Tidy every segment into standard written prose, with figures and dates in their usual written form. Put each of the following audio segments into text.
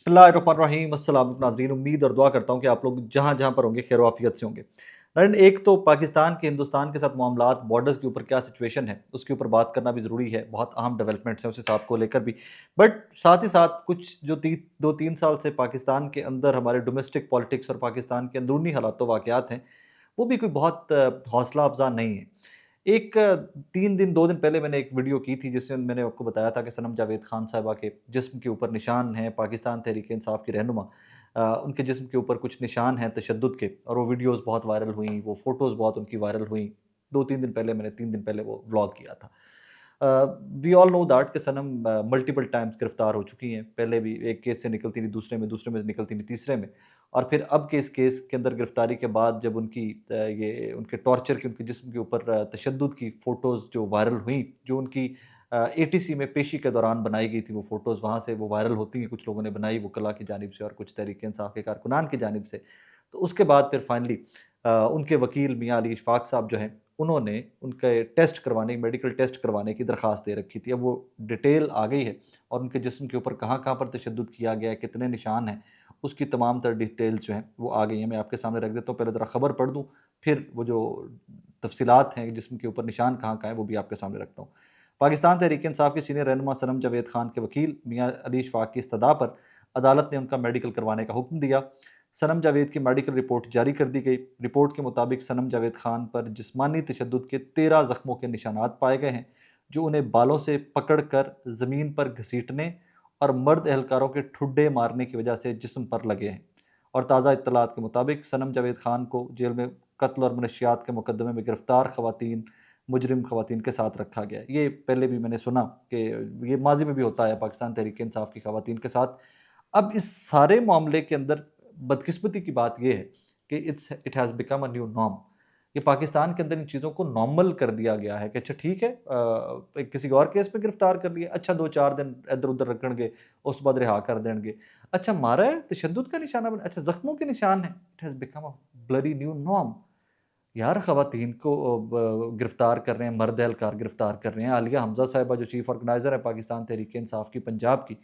बिस्मिल्लाहिर्रहमानिर्रहीम। अस्सलाम नाज़रीन, उम्मीद और दुआ करता हूँ कि आप लोग जहाँ जहाँ पर होंगे खैर आफियत से होंगे। नाज़रीन, एक तो पाकिस्तान के हिंदुस्तान के साथ मामलात, बॉर्डर्स के ऊपर क्या सिचुएशन है उसके ऊपर बात करना भी ज़रूरी है। बहुत अहम डेवलपमेंट्स हैं उस हिसाब को लेकर भी। बट साथ ही साथ कुछ जो 2-3 साल से पाकिस्तान के अंदर हमारे डोमेस्टिक पॉलिटिक्स और पाकिस्तान के अंदरूनी हालात वाक़यात हैं, वो भी कोई बहुत हौसला अफ़ज़ा नहीं है। एक 3 दिन 2 दिन पहले मैंने एक वीडियो की थी जिसमें मैंने आपको बताया था कि सनम जावेद खान साहिबा के जिस्म के ऊपर निशान हैं, पाकिस्तान तहरीक-ए-इंसाफ की रहनुमा उनके जिस्म के ऊपर कुछ निशान हैं तशद्दुद के, और वो वीडियोज़ बहुत वायरल हुई, वो फ़ोटोज़ बहुत उनकी वायरल हुई। 2-3 दिन पहले मैंने 3 दिन पहले वो व्लॉग किया था। वी ऑल नो दैट कि सनम मल्टीपल टाइम्स गिरफ़्तार हो चुकी हैं। पहले भी एक केस से निकलती थी, दूसरे में निकलती थी, तीसरे में, और फिर अब के इस केस के अंदर गिरफ़्तारी के बाद जब उनकी ये उनके टॉर्चर की, उनके जिस्म के ऊपर तशद्दुद की फ़ोटोज़ जो वायरल हुई, जो उनकी एटीसी में पेशी के दौरान बनाई गई थी वो फ़ोटोज़, वहाँ से वो वायरल होती हैं, कुछ लोगों ने बनाई वकला की जानिब से और कुछ तहरीक-ए-इंसाफ के कारकुनान की जानिब से। तो उसके बाद फिर फाइनली उनके वकील मियाँ अली इशफ़ाक़ साहब जो हैं, उन्होंने उनके टेस्ट करवाने, मेडिकल टेस्ट करवाने की दरख्वास्त दे रखी थी। अब वो डिटेल आ गई है और उनके जिस्म के ऊपर कहाँ-कहाँ पर तशद्दुद किया गया है, कितने निशान हैं, उसकी तमाम तर डिटेल्स जो हैं वो आ गई हैं। मैं आपके सामने रख देता हूँ, पहले ज़रा खबर पढ़ दूँ, फिर वो जो तफ़सीलात हैं जिस्म के ऊपर निशान कहाँ-कहाँ हैं वो भी आपके सामने रखता हूँ। पाकिस्तान तहरीक-ए-इंसाफ की सीनियर रहनुमा सनम जावेद खान के वकील मियाँ अली इशफ़ाक़ की इस्तदा पर अदालत ने उनका मेडिकल करवाने का हुक्म दिया। सनम जावेद की मेडिकल रिपोर्ट जारी कर दी गई। रिपोर्ट के मुताबिक सनम जावेद खान पर जिस्मानी तशद्दुद के 13 ज़ख्मों के निशानात पाए गए हैं, जो उन्हें बालों से पकड़ कर ज़मीन पर घसीटने और मर्द एहलकारों के ठुड्डे मारने की वजह से जिस्म पर लगे हैं। और ताज़ा इत्तलात के मुताबिक सनम जावेद खान को जेल में कत्ल और मनशियात के मुकदमे में गिरफ्तार खवातीन, मुजरिम खवातीन के साथ रखा गया है। ये पहले भी मैंने सुना कि ये माजी में भी होता है पाकिस्तान तहरीक इंसाफ की खवातीन के साथ। अब इस सारे मामले के अंदर बदकिस्मती की बात ये है कि it has become a new norm. ये पाकिस्तान के अंदर इन चीज़ों को नॉर्मल कर दिया गया है कि अच्छा ठीक है, किसी और केस में गिरफ्तार कर लिया, अच्छा 2-4 दिन इधर उधर रखणगे, उस बाद रिहा कर देंगे। अच्छा मारा है, तशद्दुद का निशाना बना, अच्छा जख्मों के निशान है। It has become a bloody new norm. यार ख़वातीन को गिरफ़्तार कर रहे हैं, मर्द एहलकार गिरफ़्तार कर रहे हैं। आलिया हमज़ा साहिबा जो चीफ़ ऑर्गेनाइज़र है पाकिस्तान तहरीक-ए-इंसाफ की पंजाब की,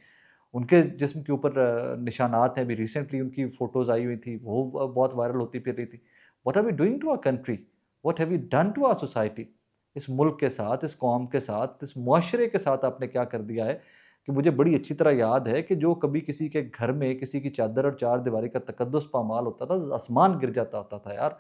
उनके जिस्म के ऊपर निशानात हैं। अभी रिसेंटली उनकी फ़ोटोज़ आई हुई थी, वो बहुत वायरल होती फिर रही थी। What are we doing to our country? What have we done to our society? इस मुल्क के साथ, इस कौम के साथ, इस मुआशरे के साथ आपने क्या कर दिया है कि मुझे बड़ी अच्छी तरह याद है कि जो कभी किसी के घर में किसी की चादर और चारदीवारी का तकद्दुस पामाल होता था, आसमान गिर जाता होता था यार।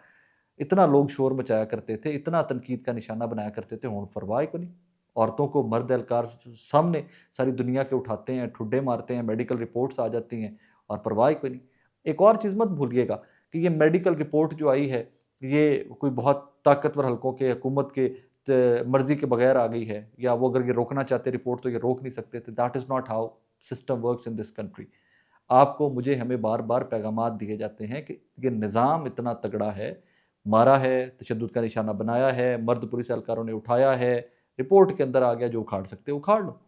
इतना लोग शोर मचाया करते थे, इतना तनकीद का निशाना बनाया करते थे, हुण परवाह कोई नहीं। औरतों को मर्द एहलकार सामने सारी दुनिया के उठाते हैं, ठुड्डे मारते हैं, मेडिकल रिपोर्ट्स आ जाती हैं और परवाह कोई नहीं। एक और चीज़ मत भूलिएगा कि ये मेडिकल रिपोर्ट जो आई है, ये कोई बहुत ताकतवर हलकों के, हुकूमत के मर्ज़ी के बगैर आ गई है, या वो अगर ये रोकना चाहते रिपोर्ट तो ये रोक नहीं सकते थे। That is not how system works in this country. आपको मुझे हमें बार-बार पैगामात दिए जाते हैं कि ये निज़ाम इतना तगड़ा है, मारा है, तशद्दुद का निशाना बनाया है, मर्द पुलिस एहलकारों ने उठाया है, रिपोर्ट के अंदर आ गया, जो उखाड़ सकते हो उखाड़ लो।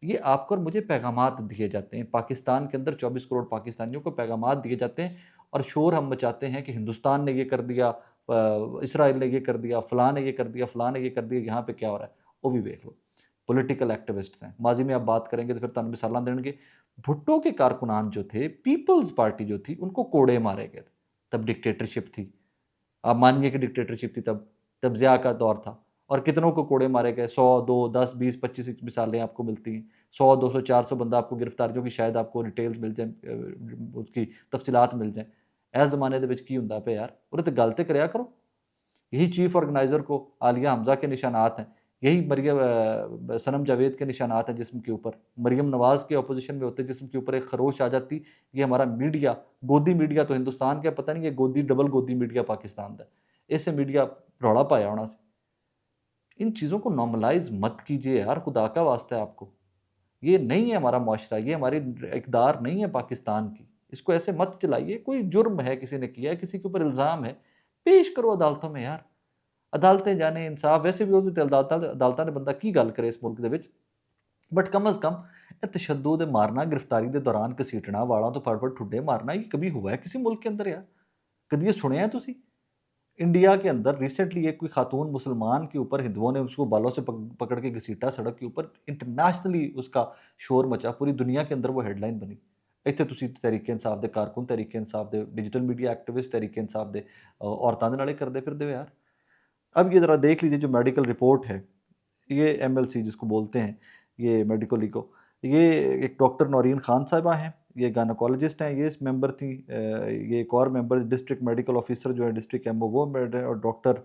ये आपको और मुझे पैगामात दिए जाते हैं। पाकिस्तान के अंदर 24 करोड़ पाकिस्तानियों को पैगामात दिए जाते हैं और शोर हम मचाते हैं कि हिंदुस्तान ने ये कर दिया, इसराइल ने ये कर दिया, फलाँ ने ये कर दिया, फलाँ ने ये कर दिया, यहाँ पे क्या हो रहा है? वो भी देख लो। पॉलिटिकल एक्टिविस्ट्स हैं। माज़ी में आप बात करेंगे तो फिर तुहानू मिसालां देणगे। भुट्टो के कारकुनान जो थे, पीपल्स पार्टी जो थी, उनको कोड़े मारे गए थे। तब डिक्टेटरशिप थी। आप मानिए कि डिक्टेटरशिप थी तब ज़िया का दौर था, और कितनों को कोड़े मारे गए। 100, 2, 10, 20, 25 मिसालें आपको मिलती हैं। 100, 200, 400 बंदा आपको गिरफ्तारियों की शायद आपको डिटेल्स मिल जाए, उसकी तफसीलात मिल जाएँ। इस ज़माने दे विच की हुंदा पिया यार? उहदे ते गल ते करया करो। यही चीफ ऑर्गेनाइज़र को आलिया हमज़ा के निशानात हैं, यही सनम जावेद के निशानात हैं जिस्म के ऊपर। मरियम नवाज़ के अपोज़िशन में होते जिस्म के ऊपर एक खरोश आ जाती, ये हमारा मीडिया, गोदी मीडिया तो हिंदुस्तान का, पता नहीं ये गोदी डबल गोदी मीडिया पाकिस्तान दा। इस मीडिया रौला पाया होना सी। इन चीज़ों को नॉर्मलाइज़ मत कीजिए यार, खुदा का वास्ता है आपको। ये नहीं है हमारा मुआशरा, ये हमारी इक़्तिदार नहीं है पाकिस्तान की। इसको ऐसे मत चलाइए। कोई जुर्म है, किसी ने किया है, किसी के ऊपर इल्ज़ाम है, पेश करो अदालतों में यार। अदालतें जाने इंसाफ, वैसे भी ਉਹਦੇ ਤੇ ਅਦਾਲਤਾਂ ਨੇ ਬੰਦਾ ਕੀ ਗੱਲ ਕਰੇ ਇਸ ਮੁਲਕ ਦੇ ਵਿੱਚ। बट कम अज़ कम तशद्दुद मारना, गिरफ्तारी के दौरान घसीटना, वालों तो फड़ फड़ ठुड्डे मारना, ये कभी हुआ है किसी मुल्क के अंदर यार? कभी ये सुने हैं तुसी? इंडिया के अंदर रिसेंटली एक कोई खातून मुसलमान के ऊपर हिंदुओं ने उसको बालों से पकड़ के घसीटा सड़क के ऊपर, इंटरनेशनली उसका शोर मचा, पूरी दुनिया के अंदर वो हेडलाइन बनी। ਇੱਥੇ ਤੁਸੀਂ ਤਹਿਰੀਕੇ ਇਨਸਾਫ ਦੇ ਕਾਰਕੁਨ, ਤਹਿਰੀਕੇ ਇਨਸਾफ ਦੇ digital media activist, Tehreek Insaf ਦੇ औरतां ਦੇ ਨਾਲੇ ਕਰਦੇ ਫਿਰਦੇ ਹੋ यार। अब ये ज़रा देख लीजिए जो मेडिकल रिपोर्ट है, ये MLC जिसको बोलते हैं, ये मेडिकल इको, ये एक डॉक्टर नौरीन खान साहिबा हैं, ये गायनोकोलॉजिस्ट हैं, ये इस मेंबर थी, ये एक और मेंबर डिस्ट्रिक्ट मेडिकल ऑफिसर जो है डिस्ट्रिक्ट MO वो और डॉक्टर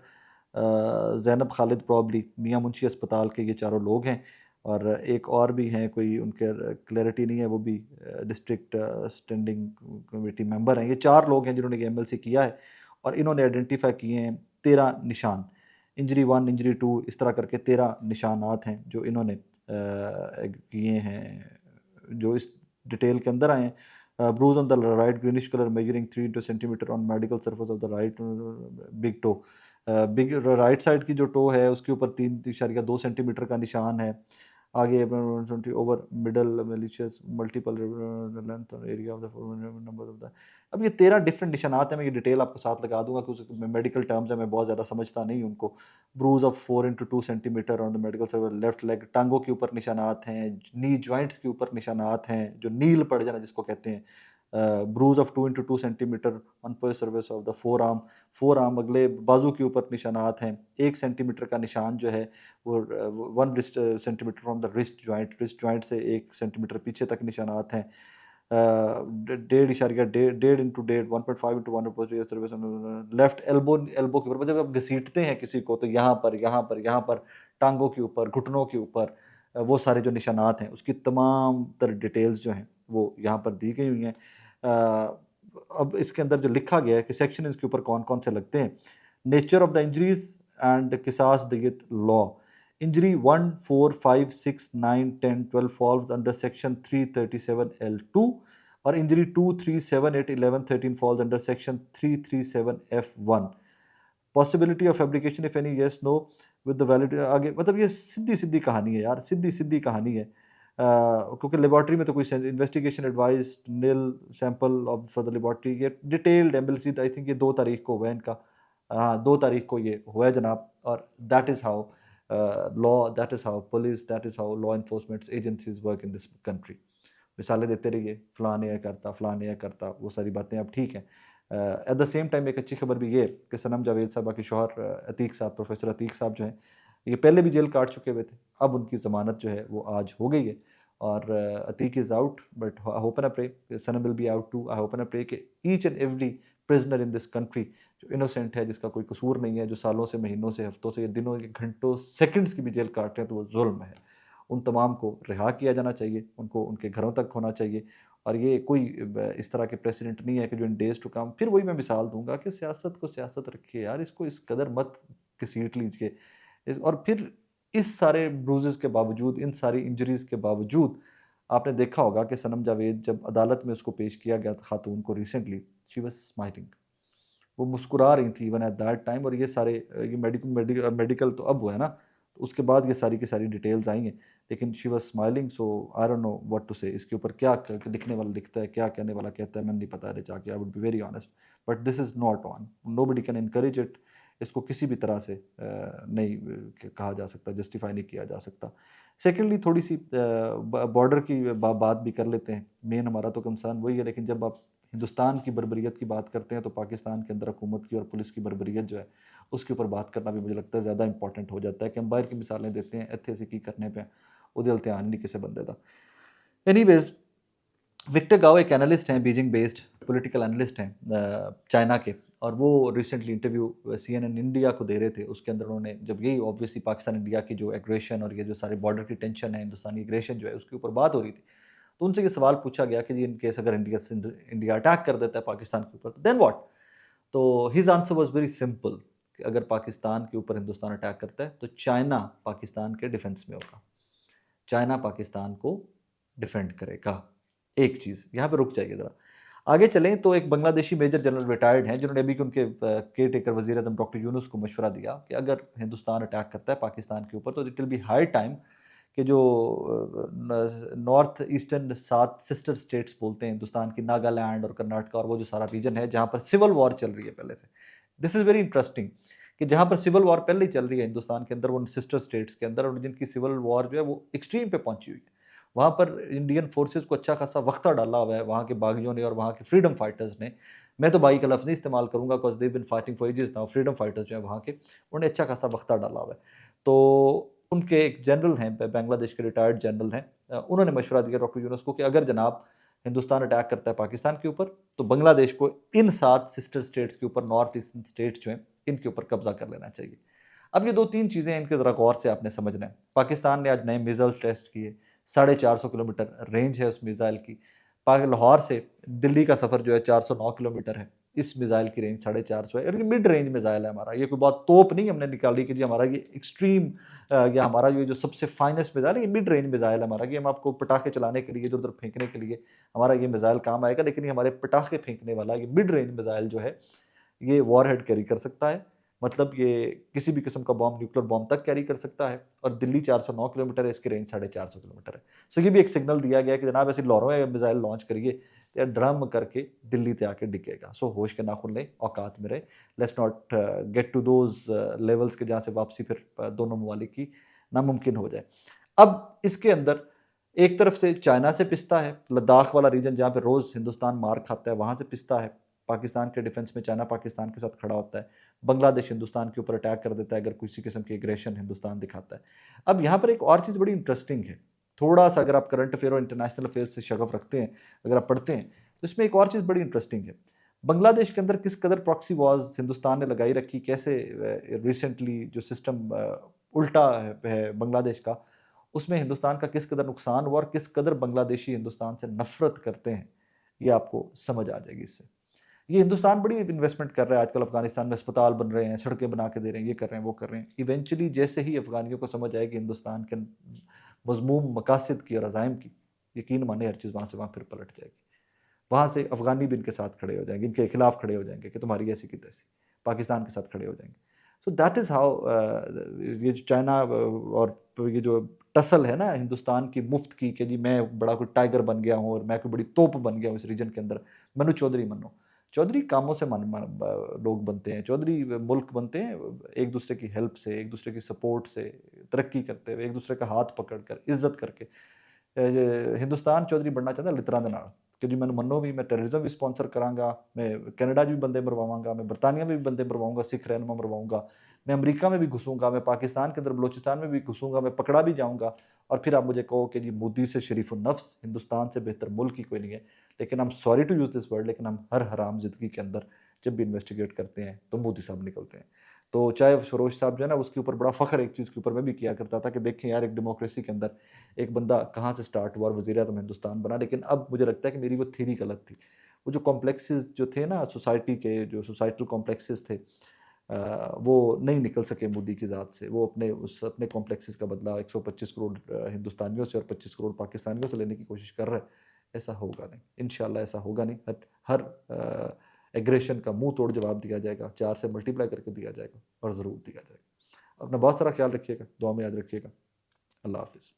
ज़ैनब खालिद प्रॉब्ली मियाँ मुंशी अस्पताल के, ये चारों लोग हैं। और एक और भी हैं, कोई उनके क्लैरिटी नहीं है, वो भी डिस्ट्रिक्ट स्टैंडिंग कमेटी मेंबर हैं। ये 4 लोग हैं जिन्होंने ये MLC किया है और इन्होंने आइडेंटिफाई किए हैं 13 निशान, इंजरी 1, इंजरी 2, इस तरह करके 13 निशानात हैं जो इन्होंने किए हैं, जो इस डिटेल के अंदर आए हैं। Bruise on the right greenish colour measuring 3 centimetre on medical surface of the right big toe. Big right side की जो टो है उसके ऊपर 3.2 सेंटीमीटर का निशान है। आगे over middle malicious multiple length और area of the number of the. अब ये 13 डिफरेंट निशानात हैं, मैं ये डिटेल आपको साथ लगा दूंगा क्योंकि मेडिकल टर्म्स है, मैं बहुत ज़्यादा समझता नहीं हूँ उनको। Bruise of 4 × 2 centimetre on the medical server left leg, टांगों के ऊपर निशानात हैं, नी जॉइंट्स के ऊपर निशानात हैं, जो नील पड़ जाना जिसको कहते हैं। ब्रूज ऑफ 2 × 2 सेंटीमीटर ऑन पर service of the four arm, अगले बाजू के ऊपर निशानात हैं। 1 सेंटीमीटर का निशान जो है वो 1 centimetre from the wrist joint से 1 सेंटीमीटर पीछे तक निशानात हैं। 1.5 × 1.5 सर्विस लेफ्ट एल्बो के ऊपर, जब आप घसीटते हैं किसी को तो यहाँ पर टांगों के ऊपर, घुटनों के ऊपर, वो सारे जो निशानात हैं उसकी तमाम तर डिटेल्स जो हैं वो यहाँ पर दी गई हुई हैं। अब इसके अंदर जो लिखा गया है कि सेक्शन इसके ऊपर कौन कौन से लगते हैं। Nature of the injuries and किसास दियत law, injury 1, 4, 5, 6, 9, 10, 12 falls under section 337L2 और injury 2, 3, 7, 8, 11, 13 falls under section 337F1। Possibility of fabrication if any yes no with the valid. आगे मतलब ये सीधी सीधी कहानी है यार, सीधी सीधी कहानी है। क्योंकि लेबॉर्ट्री में तो कोई investigation advice nil sample of for the laboratory, ये डिटेल्ड MLC आई थिंक ये 2 तारीख को हुआ है इनका। हाँ 2 तारीख को ये हुआ है जनाब। और that is how law, that is how police, that is how law enforcement agencies work in this country. मिसालें देते रहिए, फ़लाँ ने यह करता, फ़लाँ ने यह करता, वो सारी बातें अब ठीक हैं। एट द सेम टाइम एक अच्छी खबर भी ये कि सनम जावेद साहबा के शौहर अतीक साहब, प्रोफेसर अतीक साहब जो हैं, ये पहले भी जेल काट चुके हुए थे, अब उनकी ज़मानत जो है वो आज हो गई है। और Atiq is out, but I hope and pray Sanam will be out too. I hope and pray कि each and every prisoner in this country जो इनोसेंट है, जिसका कोई कसूर नहीं है, जो सालों से, महीनों से, हफ्तों से, दिनों के, घंटों, सेकंड्स की भी जेल काट रहे हैं, तो वो जुल्म है। उन तमाम को रिहा किया जाना चाहिए, उनको उनके घरों तक होना चाहिए। और ये कोई इस तरह के प्रेसिडेंट नहीं है कि जो इन डेज टू कम, फिर वही मैं मिसाल दूंगा कि सियासत को सियासत रखिए यार, इसको इस कदर मत घसीट लीजिए। और फिर इस सारे ब्रूजेस के बावजूद, इन सारी इंजरीज के बावजूद, आपने देखा होगा कि सनम जावेद जब अदालत में उसको पेश किया गया था खातून को रिसेंटली, शी वाज स्माइलिंग, वो मुस्कुरा रही थी इवन एट दैट टाइम। और ये सारे ये मेडिकल तो अब हुआ है ना, तो उसके बाद ये सारी की सारी डिटेल्स आई हैं, लेकिन she was smiling. So I don't know what to say. इसके ऊपर क्या लिखने वाला लिखता है, क्या कहने वाला कहता है, मैंने नहीं पता है जाके, I would be very honest, but this is not on, nobody can encourage it. इसको किसी भी तरह से नहीं कहा जा सकता, जस्टिफाई नहीं किया जा सकता। सेकेंडली थोड़ी सी बॉर्डर की बात भी कर लेते हैं। मेन हमारा तो कंसर्न वही है, लेकिन जब आप हिंदुस्तान की बर्बरियत की बात करते हैं तो पाकिस्तान के अंदर हुकूमत की और पुलिस की बर्बरियत जो है उसके ऊपर बात करना भी मुझे लगता है ज़्यादा इंपॉर्टेंट हो जाता है। कि हम बाहर की मिसालें देते हैं, इत्थे से की करने पे ਉਹਦੇ ध्यान नहीं किसी बंदे का। एनीवेज, विक्टर गाओ एक एनालिस्ट हैं, बीजिंग बेस्ड पॉलिटिकल एनालिस्ट हैं चाइना के, और वो रिसेंटली इंटरव्यू CNN इंडिया को दे रहे थे। उसके अंदर उन्होंने जब यही ऑब्वियसली पाकिस्तान इंडिया की जो एग्रेशन और ये जो सारे बॉर्डर की टेंशन है, हिंदुस्तानी एग्रेशन जो है उसके ऊपर बात हो रही थी, तो उनसे ये सवाल पूछा गया कि जी इन केस अगर इंडिया अटैक कर देता है पाकिस्तान के ऊपर, देन व्हाट। तो his answer was very simple कि अगर पाकिस्तान के ऊपर हिंदुस्तान अटैक करता है तो चाइना पाकिस्तान के डिफेंस में होगा, चाइना पाकिस्तान को डिफेंड करेगा। एक चीज़ यहाँ पे रुक जाइए ज़रा, आगे चलें तो एक बांग्लादेशी मेजर जनरल रिटायर्ड हैं जिन्होंने अभी उनके केयर टेकर वज़ीर आज़म डॉक्टर यूनुस को मशवरा दिया कि अगर हिंदुस्तान अटैक करता है पाकिस्तान के ऊपर तो it will be high time कि जो नॉर्थ ईस्टर्न 7 सिस्टर स्टेट्स बोलते हैं हिंदुस्तान की, नागालैंड और कर्नाटका और वो जो सारा रीजन है जहाँ पर सिविल वॉर चल रही है पहले से, दिस इज़ वेरी इंटरेस्टिंग कि जहाँ पर सिविल वॉर पहले ही चल रही है हिंदुस्तान के अंदर, वो सिस्टर स्टेट्स के अंदर, और जिनकी सिविल वॉर जो है वो एक्सट्रीम पे पहुंची हुई है, वहाँ पर इंडियन फोर्सेस को अच्छा खासा वक्ता डाला हुआ है वहाँ के बागियों ने और वहाँ के फ्रीडम फाइटर्स ने। मैं तो बागी का लफ्ज़ नहीं इस्तेमाल करूँगा because they have been fighting for ages now. Freedom fighters जो हैं वहाँ के, उन्होंने अच्छा खासा वक्ता डाला हुआ है। तो उनके एक जनरल हैं, बांग्लादेश के रिटायर्ड जनरल हैं, उन्होंने मशवरा दिया डॉक्टर यूनूस को कि अगर जनाब हिंदुस्तान अटैक करता है पाकिस्तान के ऊपर, तो बांग्लादेश को इन 7 सिस्टर स्टेट्स के ऊपर, नॉर्थ ईस्टर्न स्टेट्स जो हैं, इनके ऊपर कब्ज़ा कर लेना चाहिए। अब ये 2-3 चीज़ें हैं, इनके ज़रा गौर से आपने समझना है। पाकिस्तान ने आज नए मिसाइल्स टेस्ट किए, 450 किलोमीटर रेंज है उस मिसाइल की। लाहौर से दिल्ली का सफ़र जो है 409 किलोमीटर है। इस मिसाइल की रेंज 450 है और ये मिड रेंज मिसाइल है हमारा। ये कोई बहुत तोप नहीं हमने निकाली कि जी हमारा ये एक्सट्रीम या हमारा ये जो सबसे फाइनेस्ट मिसाइल है, ये मिड रेंज मिसाइल है हमारा, कि हम आपको पटाखे चलाने के लिए, इधर-उधर फेंकने के लिए हमारा ये मिसाइल काम आएगा, लेकिन ये हमारे पटाखे फेंकने वाला ये मिड रेंज मिसाइल जो है, ये वॉरहेड कैरी कर सकता है। मतलब ये किसी भी किस्म का बॉम्ब, न्यूक्लियर बॉम्ब तक कैरी कर सकता है और दिल्ली 409 किलोमीटर है, इसकी रेंज 450 किलोमीटर है। सो ये भी एक सिग्नल दिया गया है कि जनाब ऐसी लाहौरों में मिसाइल लॉन्च करिए, ते ड्रम करके दिल्ली ते आके डिगेगा। सो होश के नाखुन लें, औकात में रहें। Let's not get to those levels के जहाँ से वापसी फिर दोनों ममालिक की नामुमकिन हो जाए। अब इसके अंदर एक तरफ से चाइना से पिसता है, लद्दाख वाला रीजन जहाँ पे रोज़ हिंदुस्तान मार खाता है, वहाँ से पिसता है। पाकिस्तान के डिफेंस में चाइना पाकिस्तान के साथ खड़ा होता है। बांग्लादेश हिंदुस्तान के ऊपर अटैक कर देता है अगर किसी किस्म की एग्रेशन हिंदुस्तान दिखाता है। अब यहाँ पर एक और चीज़ बड़ी इंटरेस्टिंग है। थोड़ा-सा अगर आप करंट अफेयर और इंटरनेशनल अफेयर्स से शगफ रखते हैं, अगर आप पढ़ते हैं, तो इसमें एक और चीज़ बड़ी इंटरेस्टिंग है। बांग्लादेश के अंदर किस कदर प्रॉक्सी वॉर्स हिंदुस्तान ने लगाई रखी, कैसे रिसेंटली जो सिस्टम उल्टा है बांग्लादेश का, उसमें हिंदुस्तान का किस कदर नुकसान हुआ और किस कदर बांग्लादेशी हिंदुस्तान से नफ़रत करते हैं, ये आपको समझ आ जाएगी इससे। ये हिंदुस्तान बड़ी इन्वेस्टमेंट कर रहा है आजकल, अफ़गानिस्तान में अस्पताल बन रहे हैं, सड़कें बना के दे रहे हैं, ये कर रहे हैं, वो कर रहे हैं। इवेंचुअली जैसे ही अफ़गानियों को समझ आएगी हिंदुस्तान के मज़मूम मकासद की और अज़ाइम की, यकीन मानिए हर चीज़ वहाँ से वहाँ फिर पलट जाएगी। वहाँ से अफ़गानी भी इनके साथ खड़े हो जाएँगे, इनके खिलाफ खड़े हो जाएँगे कि तुम्हारी ऐसी की तैसी। पाकिस्तान के साथ खड़े हो जाएँगे। सो दैट इज़ हाउ ये जो चाइना और ये जो टसल है ना हिंदुस्तान की मुफ्त की कि जी मैं बड़ा कोई टाइगर बन गया हूँ और मैं कोई बड़ी तोप बन गया हूँ इस रीजन के अंदर। मन्नू चौधरी मन्नू। चौधरी कामों से मन मन ब लोग बनते हैं। चौधरी मुल्क बनते हैं एक-दूसरे की हेल्प से, एक-दूसरे की सपोर्ट से, तरक्की करते हुए, एक-दूसरे का हाथ पकड़ कर, इज़्ज़त करके। हिंदुस्तान चौधरी बनना चाहता लितरां दे नाल कि जी मैनूं मन्नो भी, मैं टैररिज़म भी स्पॉन्सर करांगा, मैं कनाडा 'ਚ भी बंदे मरवावांगा, मैं बरतानिया में भी बंदे मरवाऊँगा, सिख रहनुमा मरवाऊँगा, मैं अमेरिका में भी घुसूँगा, मैं पाकिस्तान के अंदर बलूचिस्तान में भी घुसूँगा, मैं पकड़ा भी जाऊँगा और फिर आप मुझे कहो कि जी मोदी से शरीफ़ुन-नफ़्स, हिंदुस्तान से बेहतर मुल्क ही कोई नहीं है। लेकिन I am sorry to use this word, लेकिन हम हर हरामज़ादगी के अंदर जब भी इन्वेस्टिगेट करते हैं, तो मोदी साहब निकलते हैं। तो चाहे सरोज साहब जो है ना, उसके ऊपर बड़ा फ़ख्र एक चीज़ के ऊपर मैं भी किया करता था कि देखें यार, एक डेमोक्रेसी के अंदर एक बंदा कहाँ से स्टार्ट हुआ और वज़ीर-ए-आज़म हिंदुस्तान बना। लेकिन अब मुझे लगता है कि मेरी वो थ्योरी गलत थी। वो जो कॉम्प्लेक्सेस जो थे ना सोसाइटी के, जो सोसाइटल कॉम्प्लेक्सेस थे, वो नहीं निकल सके मोदी की ज़ात से। वो अपने कॉम्प्लेक्सेस का बदला 125 करोड़ हिंदुस्तानियों से और 25 करोड़ पाकिस्तानियों से लेने की कोशिश कर रहा है। ऐसा होगा नहीं, इंशाअल्लाह ऐसा होगा नहीं। हर एग्रेशन का मुँह तोड़ जवाब दिया जाएगा, 4 से मल्टीप्लाई करके दिया जाएगा और ज़रूर दिया जाएगा। अपना बहुत सारा ख्याल रखिएगा, दुआ में याद रखिएगा। अल्लाह हाफ़िज़।